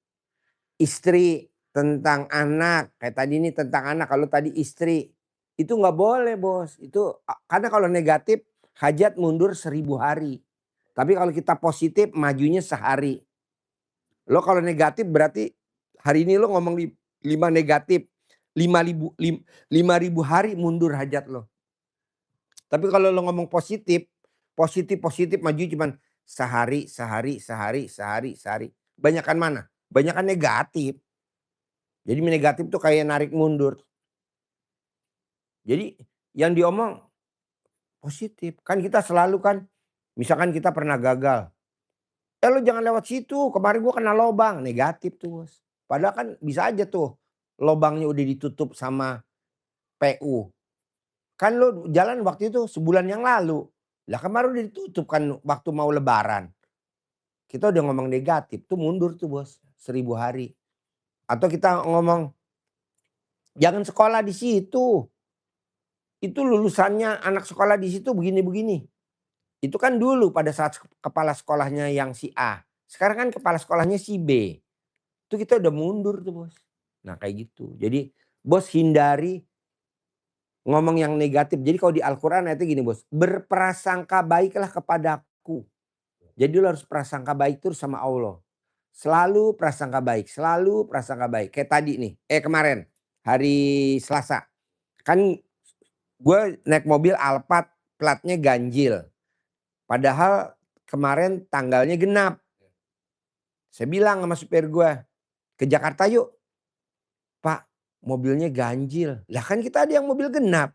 istri, tentang anak, kayak tadi ini tentang anak, kalau tadi istri. Itu nggak boleh bos. Itu karena kalau negatif hajat mundur 1000 hari. Tapi kalau kita positif majunya sehari. Lo kalau negatif berarti hari ini lo ngomong 5 negatif. 5.000 hari mundur hajat lo. Tapi kalau lo ngomong positif maju cuman sehari. Banyakan mana? Banyakan negatif. Jadi negatif tuh kayak narik mundur. Jadi yang diomong positif. Kan kita selalu kan, misalkan kita pernah gagal. Lo jangan lewat situ, kemarin gua kena lobang. Negatif tuh bos. Padahal kan bisa aja tuh lobangnya udah ditutup sama PU. Kan lo jalan waktu itu sebulan yang lalu. Lah kemarin udah ditutup kan waktu mau lebaran. Kita udah ngomong negatif tuh mundur tuh bos 1000 hari. Atau kita ngomong jangan sekolah di situ. Itu lulusannya anak sekolah di situ begini-begini. Itu kan dulu pada saat kepala sekolahnya yang si A. Sekarang kan kepala sekolahnya si B. Itu kita udah mundur tuh bos. Nah kayak gitu. Jadi bos hindari ngomong yang negatif. Jadi kalau di Al-Quran itu gini bos. Berprasangka baiklah kepadaku. Jadi lo harus prasangka baik terus sama Allah. Selalu prasangka baik. Selalu prasangka baik. Kayak tadi nih. Kemarin. Hari Selasa. Kan gue naik mobil Alphard. Platnya ganjil. Padahal kemarin tanggalnya genap. Saya bilang sama supir gue. Ke Jakarta yuk. Pak mobilnya ganjil. Lah kan kita ada yang mobil genap.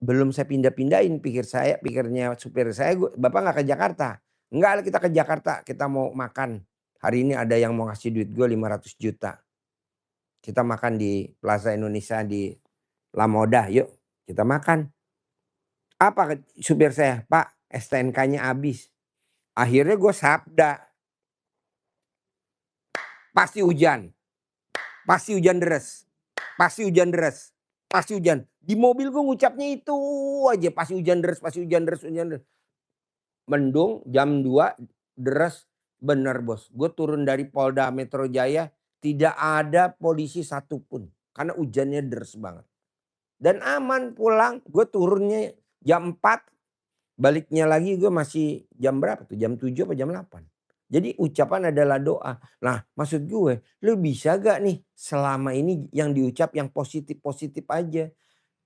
Belum saya pindah-pindahin pikirnya supir saya. Bapak gak ke Jakarta. Enggak kita ke Jakarta. Kita mau makan. Hari ini ada yang mau ngasih duit gue 500 juta. Kita makan di Plaza Indonesia di La Moda. Yuk kita makan. Apa supir saya? Pak STNK-nya habis. Akhirnya gue sabda. Pasti hujan. Pasti hujan deras. Pasti hujan deras. Pasti hujan. Di mobil gue ngucapnya itu aja. Pasti hujan deras. Pasti hujan deras. Hujan deras. Mendung jam 2 deras. Bener bos. Gue turun dari Polda Metro Jaya. Tidak ada polisi satupun. Karena hujannya deras banget. Dan aman pulang. Gue turunnya jam 4. Baliknya lagi gue masih jam berapa tuh? Jam 7 apa jam 8. Jadi ucapan adalah doa. Nah maksud gue, lu bisa gak nih selama ini yang diucap yang positif-positif aja.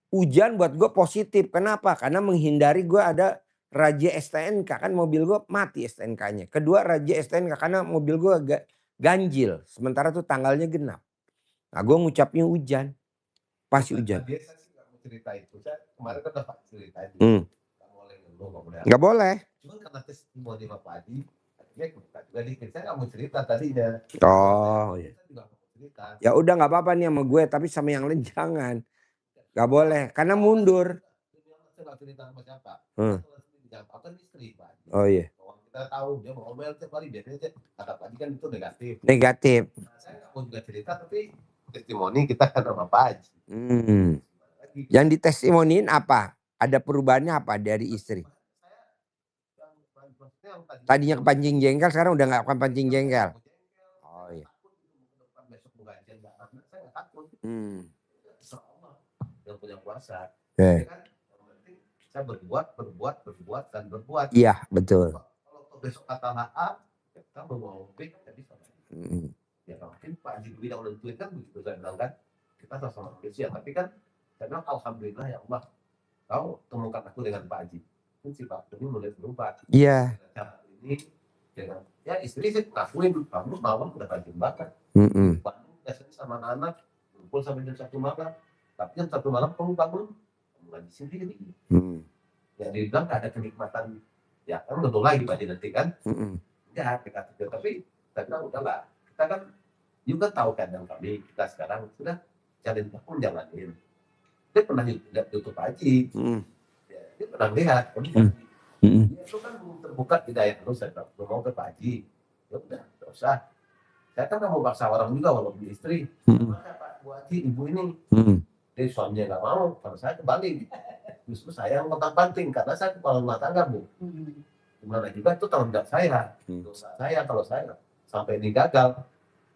Hujan buat gue positif. Kenapa? Karena menghindari gue ada raja STNK. Kan mobil gue mati STNK-nya. Kedua raja STNK karena mobil gue ganjil. Sementara tuh tanggalnya genap. Nah gue ngucapnya hujan. Pasti hujan. Biasa sih gak mau cerita itu. Saya kemarin kan udah cerita itu. Gak boleh. Cuma karena testimoni Bapak Haji. Ya juga dikit. Saya gak mau cerita tadinya. Oh iya. Ya udah gak apa-apa nih sama gue. Tapi sama yang lain jangan. Gak boleh. Karena mundur. Saya gak cerita sama siapa. Kan istri Pak Haji. Oh iya. Kita tahu dia mau ngomel tiap hari. Biasanya kata Pak Haji kan itu negatif. Negatif. Nah, saya gak mau juga cerita. Tapi testimoni kita kan sama Pak Haji. Yang ditestimoniin apa? Ada perubahannya apa dari istri? Tadinya kepancing jengkel, sekarang udah gak kepancing jengkel. Oh iya. Yang punya kuasa. Saya berbuat dan berbuat. Iya betul. Kalau besok kata A, kita mau B kita bisa. Ya mungkin Pak Haji bilang nentuin kan begitu saya bilang kan. Kita sama manusia, tapi kan saya bilang alhamdulillah ya Allah. Kau temukan aku dengan Pak Haji. Si Pak ini mulai berubah. Iya. Cara ini dengan ya istri saya ngakuin kamu malam udah rajin banget. Bangun biasanya sama anak kumpul sampai jam 1 malam. Tapi jam 1 malam kamu bangun lagi sendiri. Ya dibilang gak ada kenikmatan. Ya kan betul lagi Pak nanti kan. Ya kita tapi saya bilang udahlah. Kita kan juga tahu kadang kami kita sekarang sudah jalin pun jalanin. Dia pernah lihat YouTube Haji. Dia pernah lihat. Dia itu kan belum terbuka hidayah terus saya bilang mau ke Pak Haji. Ya udah, gak usah. Saya kan gak mau paksa orang juga walaupun istri. Mana Pak Bu Haji, ibu ini. Dia suaminya gak mau, kalau saya kembali. Justru saya yang penting karena saya kepala rumah tangga Bu. Gimana juga itu tanggung jawab saya. Dosa saya kalau saya sampai ini gagal.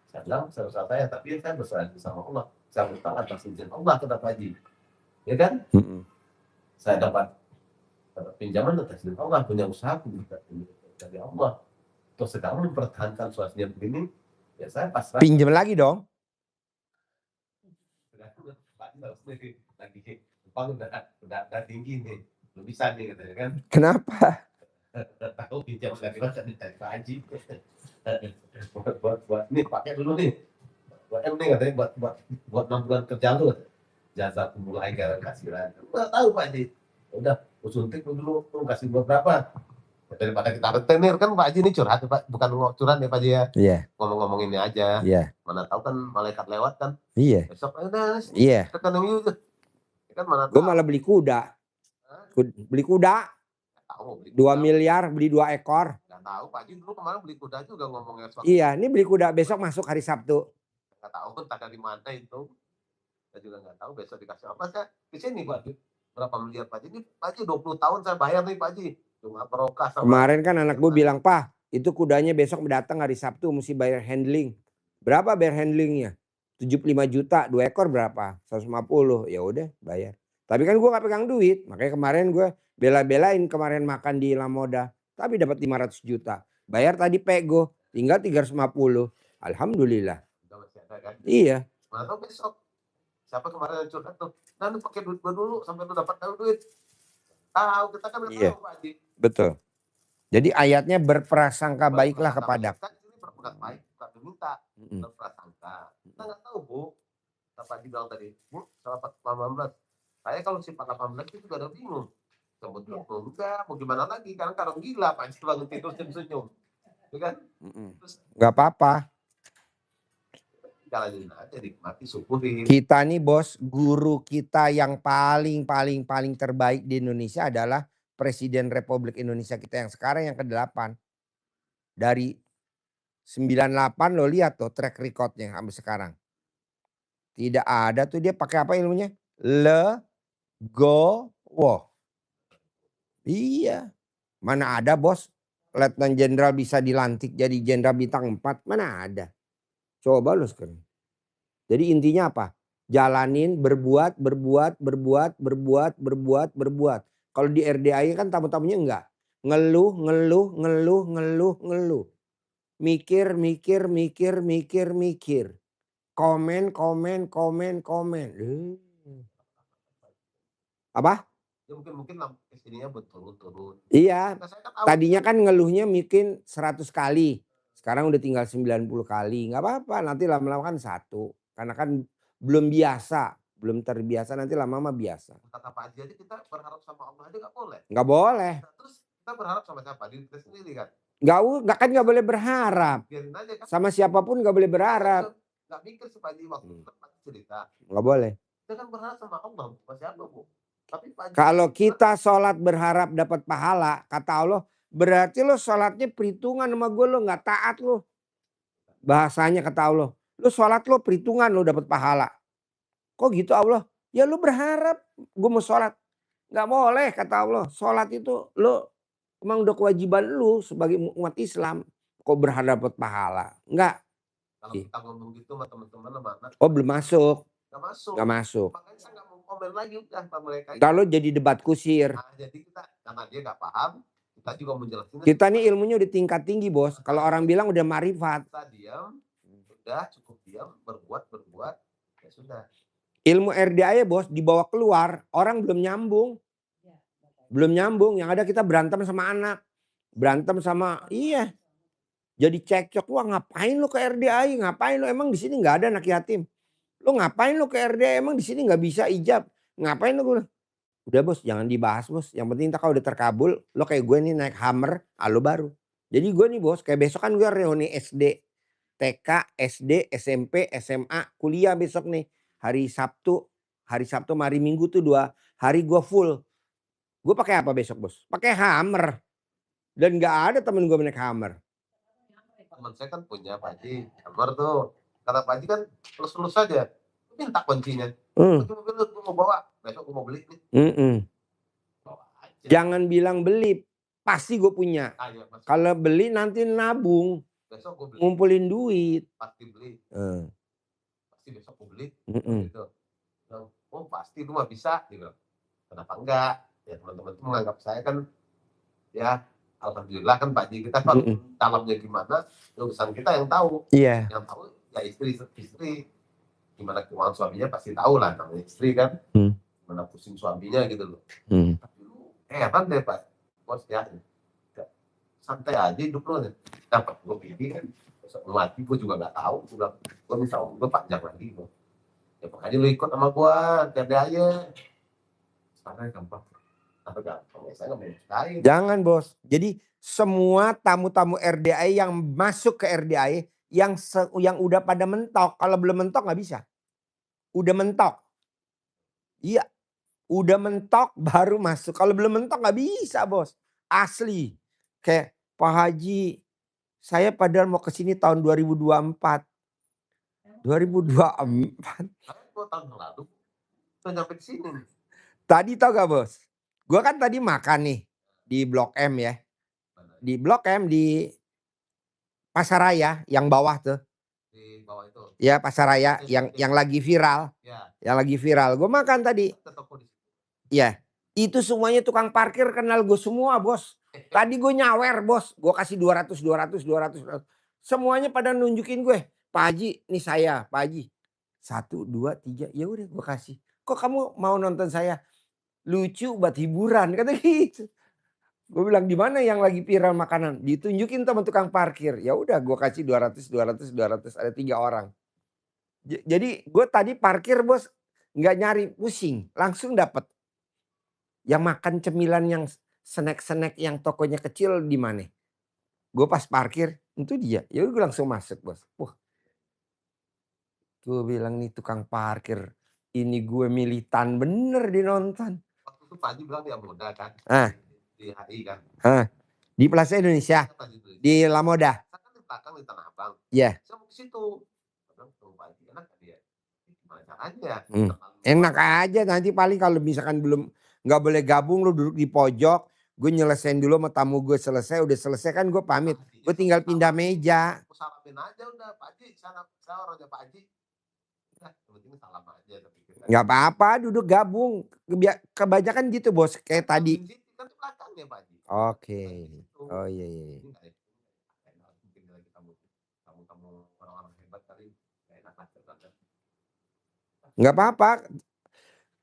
Saya bilang dosa saya, tapi saya berserah sama Allah. Saya bertahan atas izin Allah ke Pak Haji. ya kan? Saya dapat pinjaman atas Allah, punya usaha dari Allah. Terus sekarang mempertahankan suasana begini, ya saya pasrah. Pinjam lagi dong. Lagi Jepang udah tinggi nih, belum bisa nih katanya kan. Kenapa? Tahu pinjam lagi masa dicari Pak Haji. buat nih pakai dulu nih. Buat nih katanya buat 6 bulan kerja lu. Jasa mulai kasihan. Enggak tahu Pak Haji. Udah, suntik dulu tuh kasih berapa. Daripada kita retenir kan Pak Haji ini curhat Pak, bukan curhat ya Pak Haji ya. Iya. Ngomong-ngomong ini aja. Iya. Mana tahu kan malaikat lewat kan. Iya. Besok aja. Iya. Rekening itu. Kan mana gue malah beli kuda. Beli kuda. Tahu, 2 miliar beli 2 ekor. Nggak tahu Pak Haji dulu kemarin beli kuda juga ngomongnya. Iya, ini beli kuda besok masuk hari Sabtu. Nggak tahu entah dari mana itu. Saya juga nggak tahu besok dikasih apa. Saya di sini Pak Haji. Berapa miliar Pak Haji? Ini Pak Haji 20 tahun saya bayar nih Pak Haji. Cuma perokah sama. Kemarin kan anak gue bilang, "Pak, itu kudanya besok datang hari Sabtu mesti bayar handling." Berapa bayar handlingnya? 75 juta, 2 ekor berapa? 150. Ya udah, bayar. Tapi kan gue gak pegang duit. Makanya kemarin gue bela-belain kemarin makan di La Moda. Tapi dapat 500 juta. Bayar tadi pego, tinggal 350. Alhamdulillah. Iya. Mana tahu besok. Siapa kemarin yang curhat tuh? Nah, lu pakai duit gue dulu sampai lu dapat duit. Tahu kita kan udah tahu Pak Haji. Betul. Jadi ayatnya berprasangka baiklah kepada. Kan ini berbuat baik, bukan diminta. Berprasangka. Kita nggak tahu Bu. Pak Haji bilang tadi, Bu, salah 18. Saya kalau sifat 18 itu juga udah bingung. Kemudian enggak, mau gimana lagi? Karena kalau gila Pak Haji bangun tidur senyum-senyum. Ya kan? Nggak apa-apa. Jalanin aja, nikmati, syukurin. Kita nih bos, guru kita yang paling terbaik di Indonesia adalah Presiden Republik Indonesia kita yang sekarang yang ke-8. Dari 98 lo lihat tuh track recordnya sampai sekarang. Tidak ada tuh dia pakai apa ilmunya? Legowo. Iya. Mana ada bos Letnan Jenderal bisa dilantik jadi Jenderal bintang 4. Mana ada. Coba lo sekarang. Jadi intinya apa? Jalanin, berbuat. Kalau di RDAI kan tamu-tamunya enggak. Ngeluh. Mikir. Komen. Apa? Ya mungkin ininya turun. Iya. Tadinya kan ngeluhnya mungkin 100 kali. Sekarang udah tinggal 90 kali. Nggak apa-apa, nanti lama-lama kan 1. Karena kan belum terbiasa, nanti lama-lama biasa. Kata Pak Haji aja kita berharap sama Allah aja nggak boleh. Nggak boleh. Nah, terus kita berharap sama siapa? Diri kita sendiri kan? Nggak boleh berharap. Biarin aja kan. Sama siapapun nggak boleh berharap. Nggak mikir sih Pak Haji waktu cerita. Nggak boleh. Kita kan berharap sama Allah, sama siapa Bu? Tapi Pak Haji, kalau kita sholat berharap dapat pahala, kata Allah, berarti lo sholatnya perhitungan sama gue, lo nggak taat lo. Bahasanya kata Allah. Lu sholat lo perhitungan lo dapat pahala. Kok gitu Allah? Ya lu berharap gue mau sholat. Nggak boleh kata Allah. Sholat itu lo emang udah kewajiban lu sebagai umat Islam. Kok berharap dapat pahala? Enggak. Kalau kita ngomong gitu sama teman-teman sama anak. Oh belum masuk. Nggak masuk. Makanya saya nggak mau komen lagi udah sama mereka. Kalau jadi debat kusir. Nah, jadi kita karena dia nggak paham. Kita juga menjelaskan. Kita nih ilmunya udah tingkat tinggi bos. Kalau orang bilang udah marifat. Kita diam. Udah cukup diam, berbuat, ya sudah. Ilmu RDA ya bos dibawa keluar, orang belum nyambung. Yang ada kita berantem sama anak. Iya. Jadi cekcok, wah ngapain lu ke RDA? Ngapain lu emang di sini nggak ada anak yatim? Lu ngapain lu ke RDA? Emang di sini nggak bisa ijab? Ngapain lu? Udah bos, jangan dibahas bos. Yang penting kalau udah terkabul, lo kayak gue nih naik Hummer, lo baru. Jadi gue nih bos, kayak besok kan gue reuni SD. TK, SD, SMP, SMA, kuliah besok nih. Hari Sabtu sama hari Minggu tuh 2 hari gue full. Gue pakai apa besok bos? Pakai Hummer. Dan gak ada temen gue naik Hummer. Temen saya kan punya Pak Haji, Hummer tuh. Kata Pak Haji kan lulus saja. Minta kuncinya. Mobil gue mau bawa, besok gue mau beli nih. Bawa aja. Jangan bilang beli, pasti gue punya. Kalau beli nanti nabung. Besok gue beli. Ngumpulin duit. Pasti beli. Pasti besok gue beli. Gitu. oh pasti lu mah bisa, dia bilang. Kenapa enggak? Ya teman-teman tuh menganggap saya kan, ya alhamdulillah kan Pak Haji kita kalau dalamnya gimana, urusan kita yang tahu. Iya. Yang tahu ya istri. Gimana keuangan suaminya pasti tahu lah, namanya istri kan. Gimana pusing suaminya gitu loh. Tapi lu heran deh Pak Bos ya. Santai aja hidup lu. Dapat gue pilih kan. Mati gue juga gak tahu. Gue bisa gue panjang lagi. Ya makanya lu ikut sama gue. Jadi aja. Sekarang gampang. Jangan bos. Jadi semua tamu-tamu RDI yang masuk ke RDI yang udah pada mentok. Kalau belum mentok nggak bisa. Udah mentok. Iya. Udah mentok baru masuk. Kalau belum mentok nggak bisa bos. Asli. Kayak Pak Haji. Saya padahal mau ke sini tahun 2024. 2024. Tahun lalu. Udah nyampe di sini. Tadi tau gak bos? Gue kan tadi makan nih di Blok M ya. Di Blok M di Pasaraya yang bawah tuh. Di bawah itu. Ya Pasaraya yang lagi viral. Ya. Yang lagi viral. Gue makan tadi. Ya. Itu semuanya tukang parkir kenal gue semua bos. Tadi gue nyawer bos. Gue kasih 200. Semuanya pada nunjukin gue. Pak Haji nih saya Pak Haji. 1, 2, 3. Ya udah gue kasih. Kok kamu mau nonton saya? Lucu buat hiburan kata gitu. Gue bilang di mana yang lagi viral makanan? Ditunjukin teman tukang parkir. Ya udah gue kasih 200 ada 3 orang. Jadi gue tadi parkir bos nggak nyari pusing, langsung dapat. Yang makan cemilan yang snack yang tokonya kecil di mana? Gue pas parkir itu dia. Ya gue langsung masuk bos. Wah. Gue bilang nih tukang parkir ini gue militan bener dinonton. Waktu itu Pak Haji bilang dia muda kan. Di HI kan. Di Plaza Indonesia. Di Lamoda. Saya kan di belakang di Tanah Abang. Iya. Saya mau ke situ. Bilang Pak Haji enak kan dia. Gimana caranya? Enak aja nanti paling kalau misalkan belum nggak boleh gabung lu duduk di pojok. Gue nyelesain dulu sama tamu gue selesai. Udah selesai kan gue pamit. Gue tinggal pindah meja. Aku salamin aja udah Pak Haji. Saya orangnya Pak Haji. Nah, penting salam aja. Nggak apa-apa duduk gabung. Kebanyakan gitu bos. Kayak tadi. Kan di belakangnya Pak Haji. Oke. Oh iya. Kamu orang-orang hebat kali. Nggak apa-apa.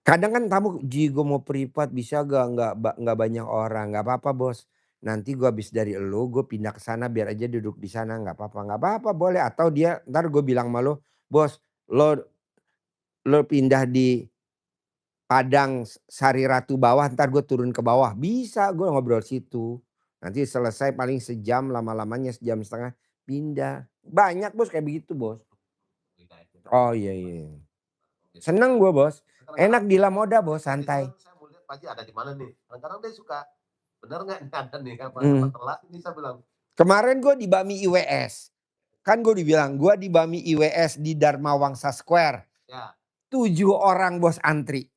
Kadang kan tamu, Ji gue mau privat bisa nggak banyak orang, nggak apa-apa bos. Nanti gue habis dari elu, gue pindah ke sana biar aja duduk di sana nggak apa-apa boleh. Atau dia ntar gue bilang sama lo, bos lo pindah di Padang Sari Ratu bawah, ntar gue turun ke bawah bisa gue ngobrol situ. Nanti selesai paling sejam, lama-lamanya sejam setengah pindah. Banyak bos kayak begitu bos. Oh iya. Seneng gue bos. Enak di Lamoda bos, santai. Saya mau lihat Pak Haji ada di mana nih. Kadang-kadang dia suka, bener nggak ada nih kapan telat ini saya bilang. Kemarin gue di Bami IWS. Kan gue dibilang gue di Bami IWS di Dharma Wangsa Square. Ya. 7 orang bos antri.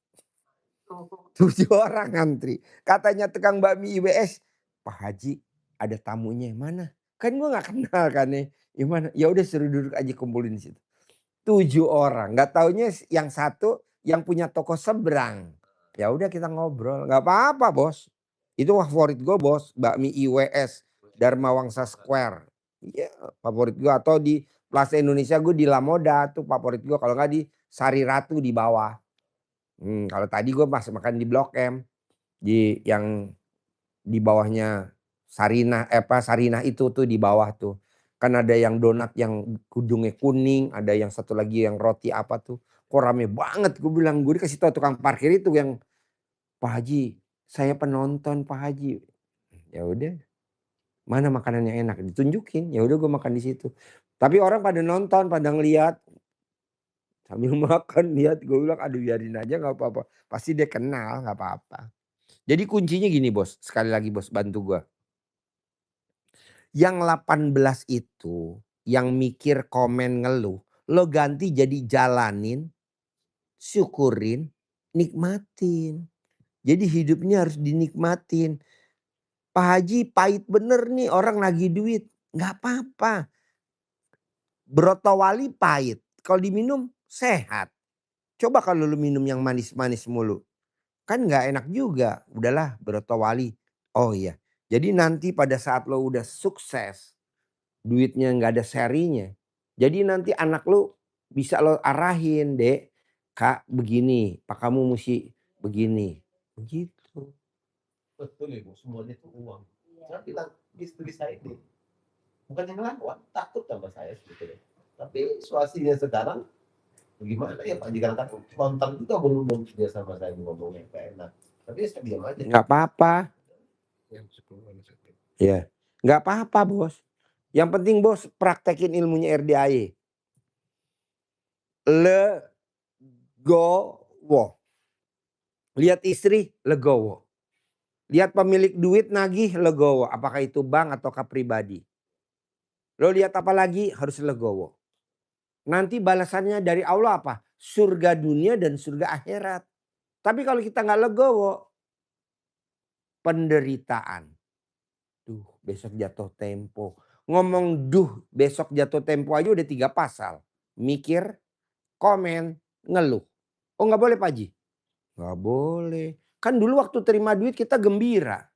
7 orang antri. Katanya tukang Bami IWS, Pak Haji ada tamunya mana? Kan gue nggak kenal kan nih. Gimana? Ya udah suruh duduk aja kumpulin di situ. 7 orang. Nggak taunya yang satu yang punya toko seberang. Ya udah kita ngobrol. Nggak apa-apa bos. Itu favorit gue bos. Bakmi IWS Dharma Wangsa Square. Iya favorit gue. Atau di Plaza Indonesia gue di Lamoda tuh favorit gue. Kalau nggak di Sari Ratu di bawah. Kalau tadi gue pas makan di Blok M. Yang di bawahnya Sarinah itu tuh di bawah tuh. Kan ada yang donat yang kudungnya kuning. Ada yang satu lagi yang roti apa tuh. Kok rame banget gue bilang. Gue dikasih tau tukang parkir itu yang. Pak Haji saya penonton Pak Haji. Ya udah. Mana makanan yang enak ditunjukin. Ya udah gue makan di situ. Tapi orang pada nonton pada ngeliat. Sambil makan lihat gue bilang aduh biarin aja gak apa-apa. Pasti dia kenal gak apa-apa. Jadi kuncinya gini bos. Sekali lagi bos bantu gue. Yang 18 itu yang mikir komen ngeluh. Lo ganti jadi jalanin. Syukurin. Nikmatin. Jadi hidupnya harus dinikmatin. Pak Haji pahit bener nih orang lagi duit. Gak apa-apa. Brotowali pahit. Kalau diminum sehat. Coba kalau lu minum yang manis-manis mulu. Kan nggak enak juga. Udahlah Broto Wali. Oh iya. Jadi nanti pada saat lo udah sukses. Duitnya nggak ada serinya. Jadi nanti anak lu bisa lo arahin. Dek, Kak begini. Pak kamu mesti begini. Begitu. Betul Ibu, semuanya itu uang. Saya bilang istri saya ini bukan yang lawan, takut sama saya sebetulnya. Tapi situasinya sekarang bagaimana ya Pak? Jika kan kontak juga belum dia sama saya ngomongnya kayak enak. Tapi saya diam aja. Nggak apa-apa. Ya, nggak apa-apa bos. Yang penting bos praktekin ilmunya RDAY. Legowo. Lihat istri legowo. Lihat pemilik duit nagih legowo. Apakah itu bank ataukah pribadi. Lo lihat apa lagi harus legowo. Nanti balasannya dari Allah apa? Surga dunia dan surga akhirat. Tapi kalau kita nggak legowo, penderitaan. Duh, besok jatuh tempo. Ngomong besok jatuh tempo aja udah 3 pasal. Mikir, komen, ngeluh. Oh nggak boleh Pak Haji? Nggak boleh. Kan dulu waktu terima duit kita gembira.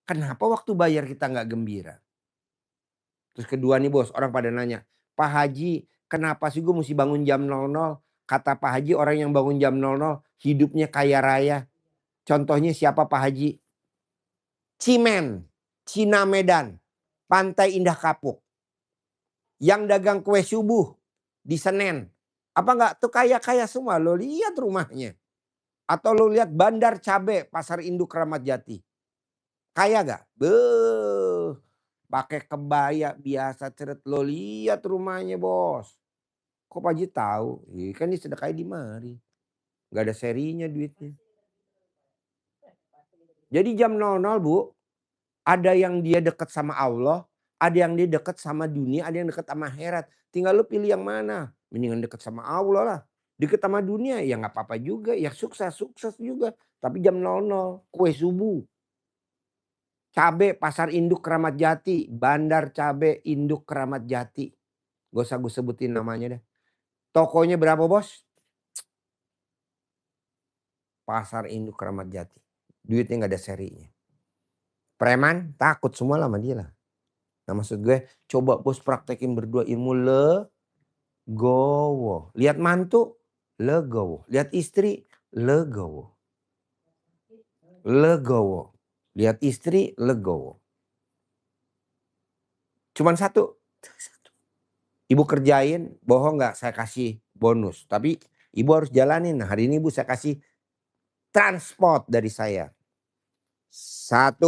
Kenapa waktu bayar kita nggak gembira? Terus kedua nih bos, orang pada nanya. Pak Haji, kenapa sih gue mesti bangun jam 00? Kata Pak Haji orang yang bangun jam 00 hidupnya kaya raya. Contohnya siapa Pak Haji? Cimen, Cina Medan, Pantai Indah Kapuk. Yang dagang kue subuh di Senen. Apa enggak tuh kaya-kaya semua. Lo lihat rumahnya. Atau lo lihat Bandar Cabe Pasar Induk Kramat Jati. Kaya gak? Beuh. Pakai kebaya biasa ceret. Lo lihat rumahnya bos. Kok Pak Haji tahu? Kan dia sedekahnya di mari. Gak ada serinya duitnya. Jadi jam 00 Bu. Ada yang dia dekat sama Allah. Ada yang dia dekat sama dunia. Ada yang dekat sama akhirat. Tinggal lu pilih yang mana. Mendingan dekat sama Allah lah. Dekat sama dunia ya nggak apa-apa juga. Ya sukses juga. Tapi jam 00. Kue subuh. Cabe Pasar Induk Kramat Jati. Bandar Cabe Induk Kramat Jati. Gak usah gue sebutin namanya deh. Tokonya berapa bos? Pasar Induk Kramat Jati. Duitnya gak ada serinya. Preman takut semua lah sama dia lah. Nah maksud gue coba bos praktekin berdua ilmu legowo. Lihat mantu legowo. Lihat istri legowo. Legowo. Lihat istri legowo. Cuman satu. Ibu kerjain bohong gak saya kasih bonus. Tapi ibu harus jalanin. Nah hari ini ibu saya kasih transport dari saya. 1,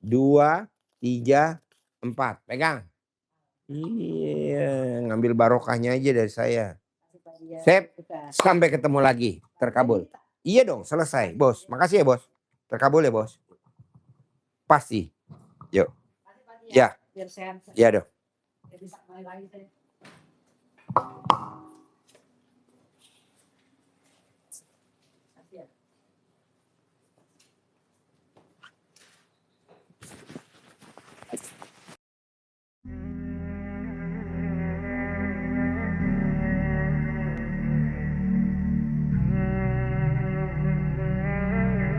2, 3, 4. Pegang. Iya, ngambil barokahnya aja dari saya. Sip, sampai ketemu lagi. Terkabul. Iya dong, selesai, bos. Makasih ya, bos. Terkabul ya, bos. Pasti. Yuk. Ya. Ya dong.